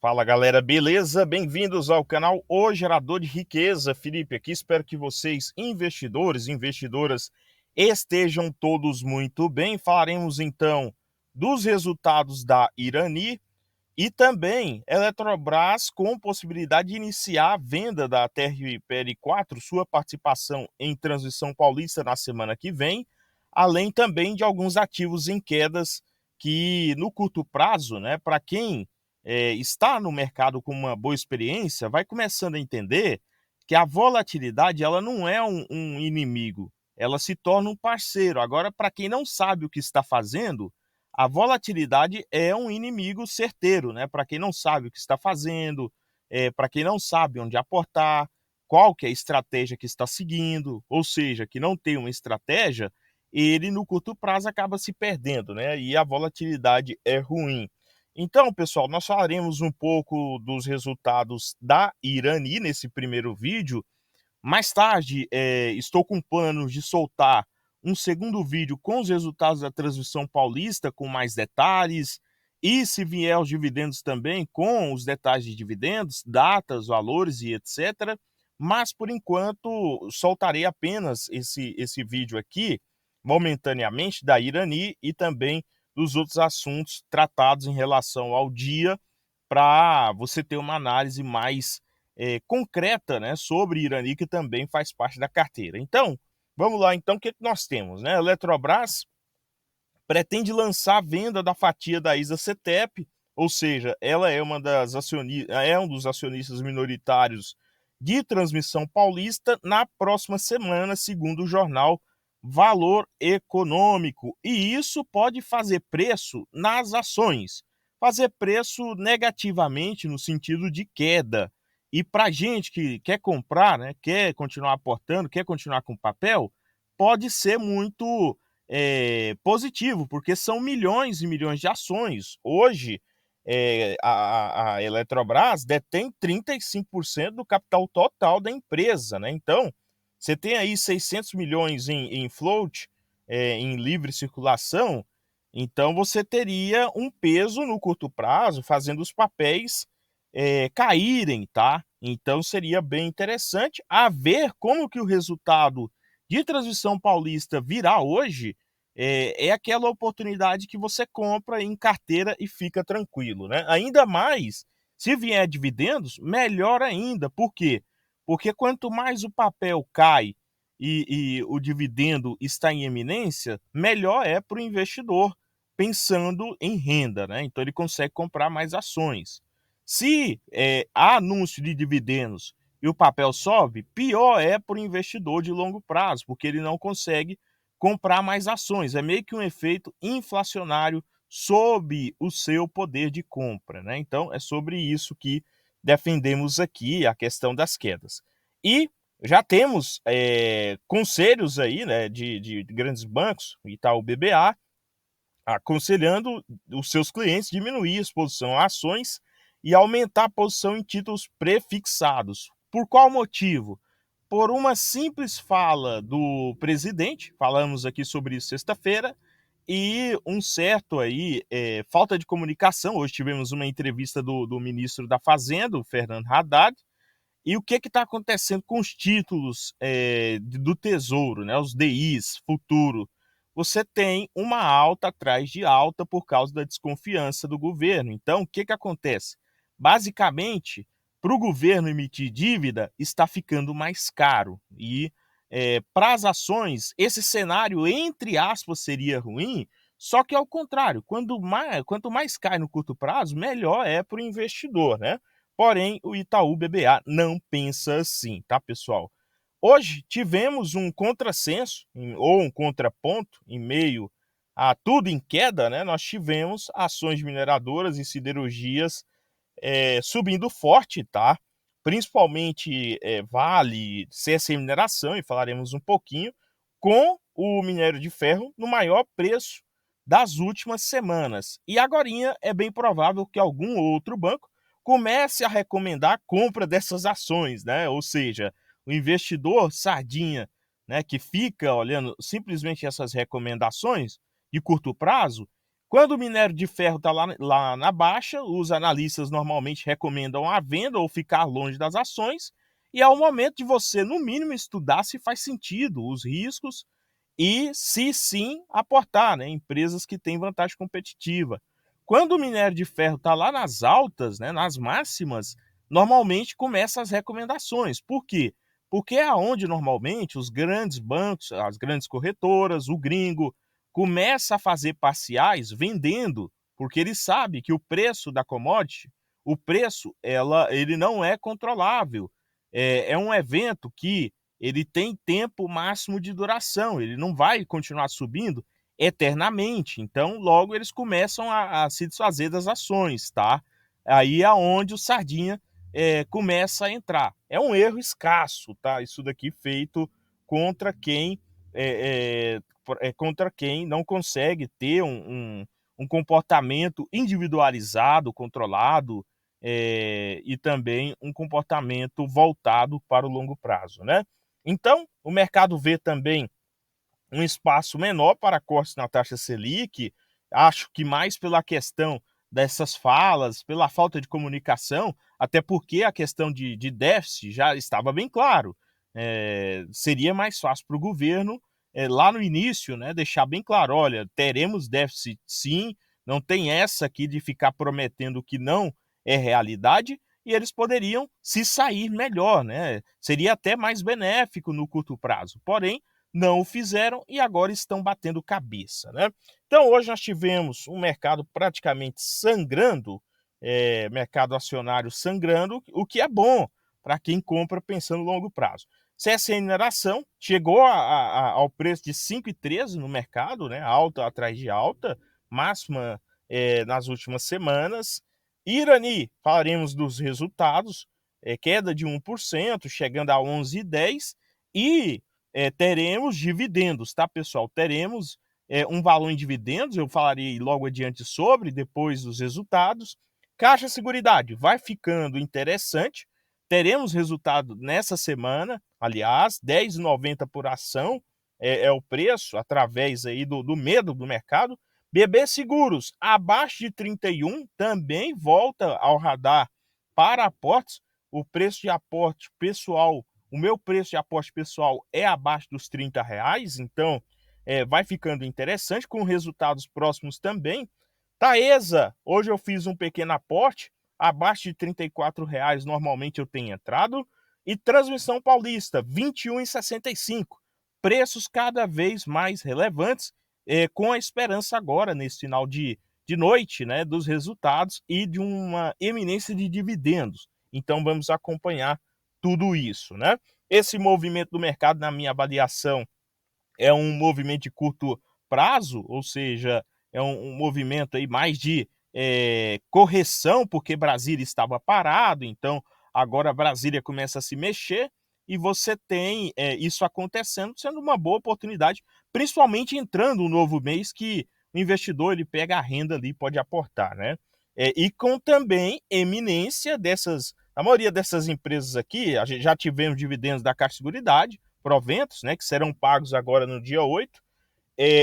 Fala galera, beleza? Bem-vindos ao canal O Gerador de Riqueza. Felipe aqui, espero que vocês, investidores e investidoras, estejam todos muito bem. Falaremos então dos resultados da Irani e também Eletrobras com possibilidade de iniciar a venda da TRPL4, sua participação em Transmissão Paulista na semana que vem, além também de alguns ativos em quedas que no curto prazo, né, para quem está no mercado com uma boa experiência, vai começando a entender que a volatilidade ela não é um inimigo, ela se torna um parceiro. Agora, para quem não sabe o que está fazendo, a volatilidade é um inimigo certeiro, né? Para quem não sabe o que está fazendo, para quem não sabe onde aportar, qual que é a estratégia que está seguindo, ou seja, que não tem uma estratégia, ele no curto prazo acaba se perdendo, né? E a volatilidade é ruim. Então, pessoal, nós falaremos um pouco dos resultados da Irani nesse primeiro vídeo. Mais tarde, estou com planos de soltar um segundo vídeo com os resultados da transmissão paulista, com mais detalhes, e se vier os dividendos também, com os detalhes de dividendos, datas, valores e etc. Mas, por enquanto, soltarei apenas esse vídeo aqui, momentaneamente, da Irani e também dos outros assuntos tratados em relação ao dia, para você ter uma análise mais concreta, né, sobre Irani, que também faz parte da carteira. Então, vamos lá, então, o que nós temos, né? A Eletrobras pretende lançar a venda da fatia da ISA-CTEP, ou seja, ela é um dos acionistas minoritários de Transmissão Paulista na próxima semana, segundo o jornal Valor Econômico. E isso pode fazer preço nas ações, fazer preço negativamente no sentido de queda. E para gente que quer comprar, né, quer continuar aportando, quer continuar com papel, pode ser muito positivo, porque são milhões e milhões de ações. Hoje, a Eletrobras detém 35% do capital total da empresa, né? Então, você tem aí 600 milhões em float, em livre circulação, então você teria um peso no curto prazo, fazendo os papéis caírem, tá? Então seria bem interessante a ver como que o resultado de Transmissão Paulista virá hoje. É aquela oportunidade que você compra em carteira e fica tranquilo, né? Ainda mais se vier dividendos, melhor ainda. Por quê? Porque quanto mais o papel cai e o dividendo está em eminência, melhor é para o investidor pensando em renda, né? Então ele consegue comprar mais ações. Se há anúncio de dividendos e o papel sobe, pior é para o investidor de longo prazo, porque ele não consegue comprar mais ações. É meio que um efeito inflacionário sob o seu poder de compra, né? Então é sobre isso que defendemos aqui, a questão das quedas. E já temos conselhos aí, né, de grandes bancos, Itaú BBA, aconselhando os seus clientes diminuir a exposição a ações e aumentar a posição em títulos prefixados. Por qual motivo? Por uma simples fala do presidente, falamos aqui sobre isso sexta-feira, e um certo aí falta de comunicação. Hoje tivemos uma entrevista do ministro da Fazenda, o Fernando Haddad, e o que está acontecendo com os títulos do Tesouro, né, os DIs, futuro? Você tem uma alta atrás de alta por causa da desconfiança do governo. Então, o que acontece? Basicamente, para o governo emitir dívida, está ficando mais caro. E para as ações, esse cenário, entre aspas, seria ruim, só que ao contrário, quanto mais cai no curto prazo, melhor é para o investidor, né? Porém, o Itaú BBA não pensa assim, tá, pessoal? Hoje tivemos um contrassenso, ou um contraponto, em meio a tudo em queda, né? Nós tivemos ações mineradoras e siderurgias subindo forte, tá? Principalmente Vale, CSN Mineração, e falaremos um pouquinho, com o minério de ferro no maior preço das últimas semanas. E agorinha é bem provável que algum outro banco comece a recomendar a compra dessas ações, né? Ou seja, o investidor sardinha, né, que fica olhando simplesmente essas recomendações de curto prazo, Quando o minério de ferro está lá na baixa, os analistas normalmente recomendam a venda ou ficar longe das ações, e é o momento de você, no mínimo, estudar se faz sentido os riscos e, se sim, aportar, né, em empresas que têm vantagem competitiva. Quando o minério de ferro está lá nas altas, né, nas máximas, normalmente começam as recomendações. Por quê? Porque é onde normalmente os grandes bancos, as grandes corretoras, o gringo, começa a fazer parciais vendendo, porque ele sabe que o preço da commodity, o preço, ele não é controlável. É um evento que ele tem tempo máximo de duração, ele não vai continuar subindo eternamente. Então, logo eles começam a se desfazer das ações, tá? Aí é onde o Sardinha começa a entrar. É um erro escasso, tá? Isso daqui feito contra quem contra quem não consegue ter um comportamento individualizado, controlado, e também um comportamento voltado para o longo prazo, né? Então, o mercado vê também um espaço menor para cortes na taxa Selic, acho que mais pela questão dessas falas, pela falta de comunicação, até porque a questão de déficit já estava bem claro. Seria mais fácil para o governo, lá no início, né, deixar bem claro: olha, teremos déficit sim, não tem essa aqui de ficar prometendo que não é realidade, e eles poderiam se sair melhor, né? Seria até mais benéfico no curto prazo. Porém, não o fizeram e agora estão batendo cabeça, né? Então, hoje nós tivemos um mercado praticamente sangrando, mercado acionário sangrando, o que é bom para quem compra pensando no longo prazo. CSN Mineração chegou ao preço de 5,13 no mercado, né? Alta atrás de alta, máxima nas últimas semanas. Irani, falaremos dos resultados, queda de 1%, chegando a 11,10, e teremos dividendos, tá, pessoal? Teremos um valor em dividendos, eu falarei logo adiante sobre, depois dos resultados. Caixa Seguridade vai ficando interessante, teremos resultado nessa semana, aliás, R$10,90 por ação é o preço, através aí do medo do mercado. BB Seguros, abaixo de 31, também volta ao radar para aportes. O preço de aporte pessoal, o meu preço de aporte pessoal é abaixo dos R$30, então vai ficando interessante, com resultados próximos também. Taesa, hoje eu fiz um pequeno aporte, abaixo de R$34 normalmente eu tenho entrado. E Transmissão Paulista, R$21,65. Preços cada vez mais relevantes, com a esperança agora, nesse final de noite, né, dos resultados e de uma eminência de dividendos. Então vamos acompanhar tudo isso, né? Esse movimento do mercado, na minha avaliação, é um movimento de curto prazo, ou seja, é um movimento aí mais de correção, porque Brasília estava parado, então agora Brasília começa a se mexer e você tem isso acontecendo, sendo uma boa oportunidade, principalmente entrando um novo mês que o investidor ele pega a renda ali, pode aportar, né? E com também eminência a maioria dessas empresas aqui, a gente já tivemos dividendos da Caixa Seguridade, proventos, né, que serão pagos agora no dia 8.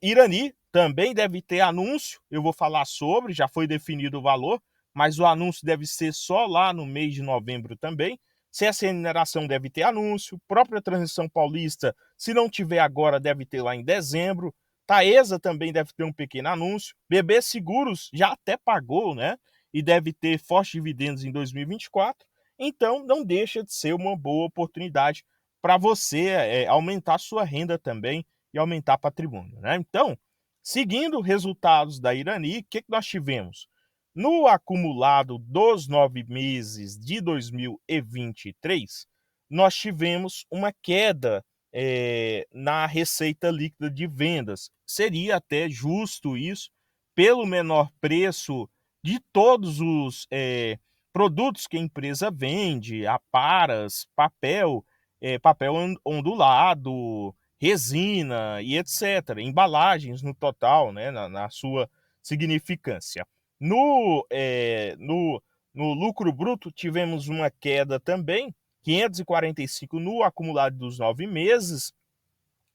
Irani também deve ter anúncio, eu vou falar sobre, já foi definido o valor, mas o anúncio deve ser só lá no mês de novembro também. CSN Mineração deve ter anúncio, própria Transição Paulista, se não tiver agora, deve ter lá em dezembro. Taesa também deve ter um pequeno anúncio. BB Seguros já até pagou, né? E deve ter fortes dividendos em 2024. Então, não deixa de ser uma boa oportunidade para você aumentar sua renda também e aumentar patrimônio, né? Então, seguindo resultados da Irani, o que nós tivemos? No acumulado dos 9 meses de 2023, nós tivemos uma queda na receita líquida de vendas. Seria até justo isso, pelo menor preço de todos os produtos que a empresa vende, aparas, papel, papel ondulado, resina e etc. Embalagens no total, né, na sua significância. No lucro bruto, tivemos uma queda também, 545 no acumulado dos 9 meses.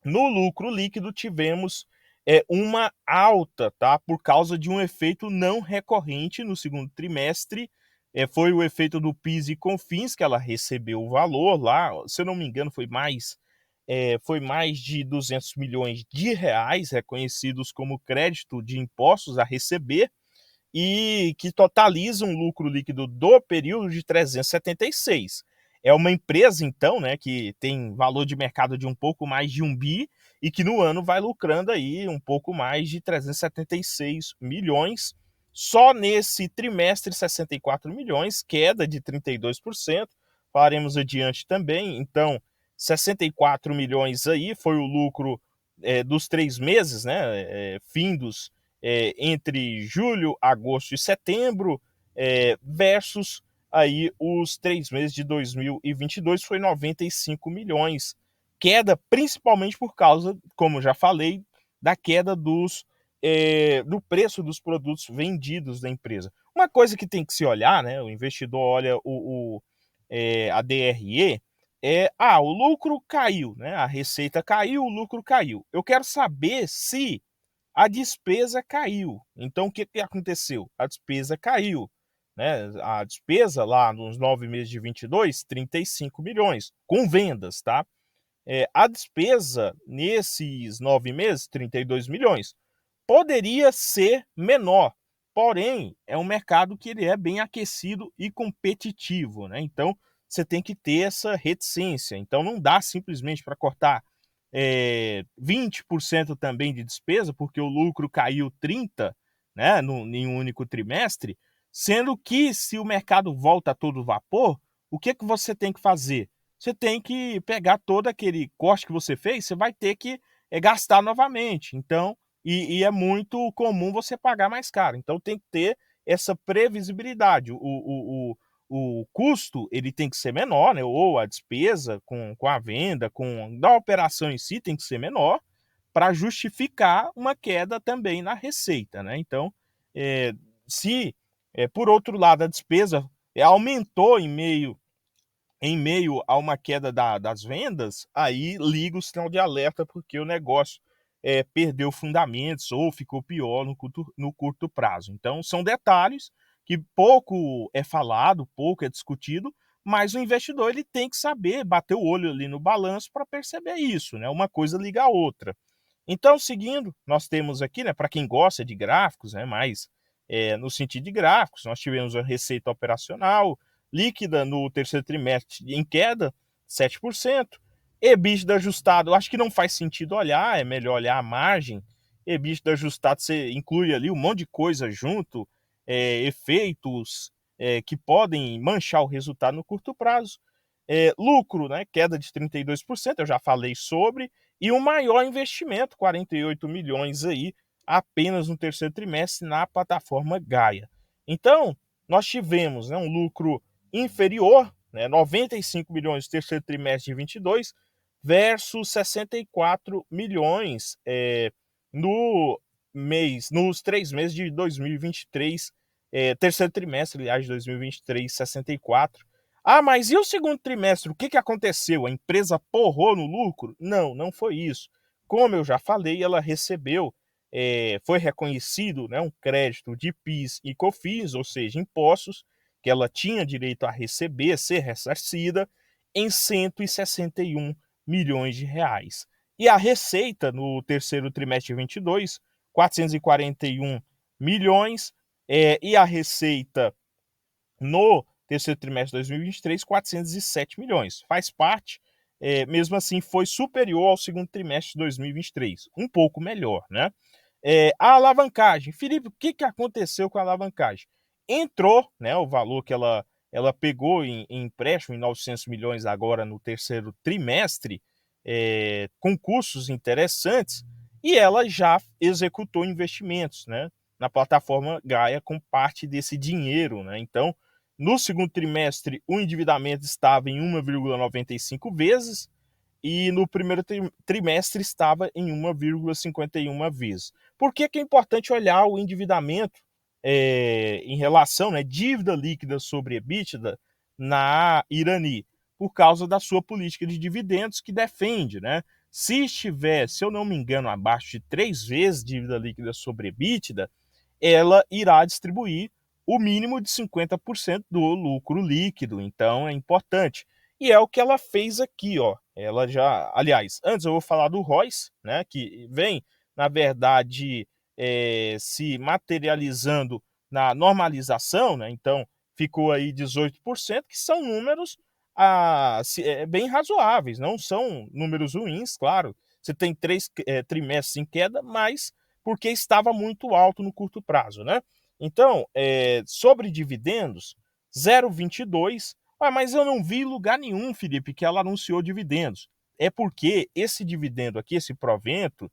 No lucro líquido, tivemos uma alta, tá? Por causa de um efeito não recorrente no segundo trimestre. Foi o efeito do PIS e COFINS, que ela recebeu o valor lá, se eu não me engano, foi mais de 200 milhões de reais reconhecidos como crédito de impostos a receber, e que totaliza um lucro líquido do período de 376. É uma empresa, então, né, que tem valor de mercado de um pouco mais de 1 bi e que no ano vai lucrando aí um pouco mais de 376 milhões. Só nesse trimestre, 64 milhões, queda de 32%. Falaremos adiante também. Então, 64 milhões aí foi o lucro dos 3 meses, né, findos entre julho, agosto e setembro, versus aí os 3 meses de 2022, foi 95 milhões. Queda principalmente por causa, como já falei, da queda do preço dos produtos vendidos da empresa. Uma coisa que tem que se olhar, né, o investidor olha a DRE, o lucro caiu, né, a receita caiu, o lucro caiu. Eu quero saber se a despesa caiu. Então, o que aconteceu? A despesa caiu. Né? A despesa lá nos 9 meses de 22, 35 milhões, com vendas, tá? A despesa nesses 9 meses, 32 milhões, poderia ser menor, porém, é um mercado que ele é bem aquecido e competitivo, né? Então, você tem que ter essa reticência. Então, não dá simplesmente para cortar 20% também de despesa, porque o lucro caiu 30%, né, em um único trimestre, sendo que se o mercado volta a todo vapor, o que você tem que fazer? Você tem que pegar todo aquele corte que você fez, você vai ter que gastar novamente. Então, e é muito comum você pagar mais caro. Então, tem que ter essa previsibilidade. O custo ele tem que ser menor, né? Ou a despesa com a venda, da operação em si tem que ser menor para justificar uma queda também na receita, né? Então, se por outro lado a despesa aumentou em meio a uma queda das vendas, aí liga o sinal de alerta porque o negócio perdeu fundamentos ou ficou pior no curto prazo. Então, são detalhes que pouco é falado, pouco é discutido, mas o investidor ele tem que saber bater o olho ali no balanço para perceber isso, né? Uma coisa liga a outra. Então, seguindo, nós temos aqui, né, para quem gosta de gráficos, né, mais no sentido de gráficos, nós tivemos a receita operacional líquida no terceiro trimestre em queda, 7%. EBITDA ajustado, eu acho que não faz sentido olhar, é melhor olhar a margem. EBITDA ajustado, você inclui ali um monte de coisa junto, efeitos que podem manchar o resultado no curto prazo. Lucro, né, queda de 32%, eu já falei sobre, e o maior investimento, 48 milhões aí, apenas no terceiro trimestre na plataforma Gaia. Então, nós tivemos, né, um lucro inferior, né, 95 milhões no terceiro trimestre de 22 versus 64 milhões nos 3 meses de 2023, terceiro trimestre, aliás, de 2023, 64. Mas e o segundo trimestre? O que aconteceu? A empresa porrou no lucro? Não, não foi isso. Como eu já falei, ela recebeu, foi reconhecido, né, um crédito de PIS e COFINS, ou seja, impostos, que ela tinha direito a receber, ser ressarcida, em 161 milhões de reais. E a receita no terceiro trimestre de 22, 441 milhões, e a receita no terceiro trimestre de 2023, 407 milhões. Faz parte, mesmo assim, foi superior ao segundo trimestre de 2023. Um pouco melhor, né? A alavancagem. Felipe, o que aconteceu com a alavancagem? Entrou, né, o valor que ela pegou em empréstimo, em 900 milhões agora no terceiro trimestre, com custos interessantes, e ela já executou investimentos, né, na plataforma Gaia com parte desse dinheiro, né? Então, no segundo trimestre, o endividamento estava em 1,95 vezes e no primeiro trimestre estava em 1,51 vezes. Por que é importante olhar o endividamento em relação, né, dívida líquida sobre EBITDA na Irani? Por causa da sua política de dividendos que defende, né? Se estiver, se eu não me engano, abaixo de 3 vezes dívida líquida sobre EBITDA, ela irá distribuir o mínimo de 50% do lucro líquido, então é importante. E é o que ela fez aqui, ó. Ela já, aliás, antes eu vou falar do ROIs, né, que vem, na verdade, se materializando na normalização, né? Então ficou aí 18%, que são números bem razoáveis, não são números ruins, claro. Você tem 3 trimestres em queda, mas porque estava muito alto no curto prazo, né? Então, sobre dividendos, 0,22. Ah, mas eu não vi lugar nenhum, Felipe, que ela anunciou dividendos. É porque esse dividendo aqui, esse provento,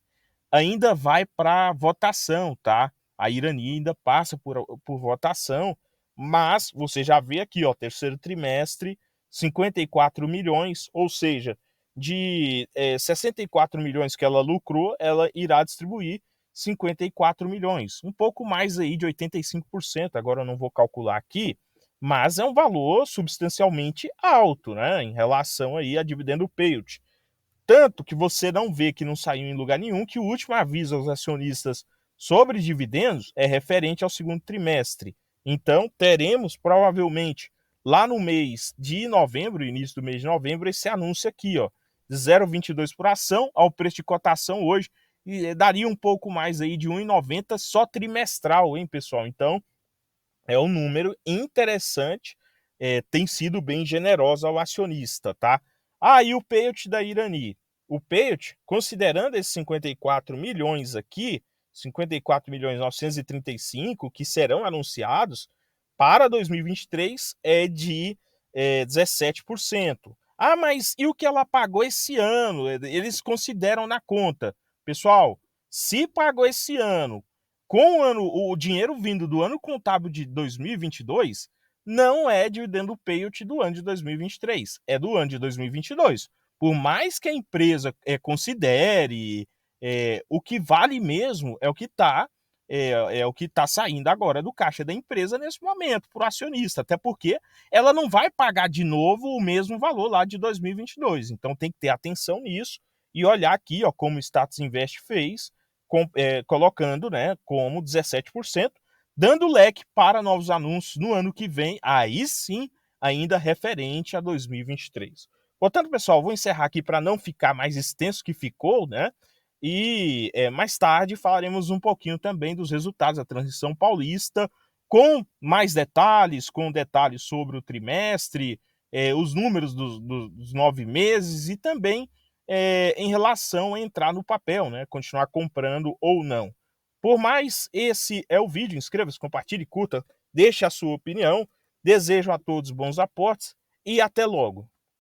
ainda vai para votação, tá? A Irani ainda passa por votação, mas você já vê aqui, ó, terceiro trimestre, 54 milhões, ou seja, de 64 milhões que ela lucrou, ela irá distribuir 54 milhões, um pouco mais aí de 85%, agora eu não vou calcular aqui, mas é um valor substancialmente alto, né, em relação aí a dividendo payout. Tanto que você não vê que não saiu em lugar nenhum que o último aviso aos acionistas sobre dividendos é referente ao segundo trimestre. Então, teremos provavelmente lá no mês de novembro, início do mês de novembro, esse anúncio aqui, ó, de 0,22 por ação ao preço de cotação hoje, e daria um pouco mais aí de 1,90 só trimestral, hein, pessoal? Então, é um número interessante, tem sido bem generosa ao acionista, tá? E o payout da Irani? O payout, considerando esses 54 milhões aqui, 54 milhões 935 que serão anunciados para 2023 é de 17%. Mas e o que ela pagou esse ano? Eles consideram na conta. Pessoal, se pagou esse ano com o dinheiro vindo do ano contábil de 2022, não é dividendo payout do ano de 2023, é do ano de 2022. Por mais que a empresa considere, o que vale mesmo é o que está o que está saindo agora do caixa da empresa nesse momento, para o acionista, até porque ela não vai pagar de novo o mesmo valor lá de 2022. Então tem que ter atenção nisso e olhar aqui, ó, como o Status Invest fez, colocando, né, como 17%, dando leque para novos anúncios no ano que vem, aí sim, ainda referente a 2023. Portanto, pessoal, vou encerrar aqui para não ficar mais extenso que ficou, né? E mais tarde falaremos um pouquinho também dos resultados da transição paulista, com mais detalhes, com detalhes sobre o trimestre, os números dos 9 meses e também em relação a entrar no papel, né? Continuar comprando ou não. Por mais, esse é o vídeo. Inscreva-se, compartilhe, curta, deixe a sua opinião. Desejo a todos bons aportes e até logo.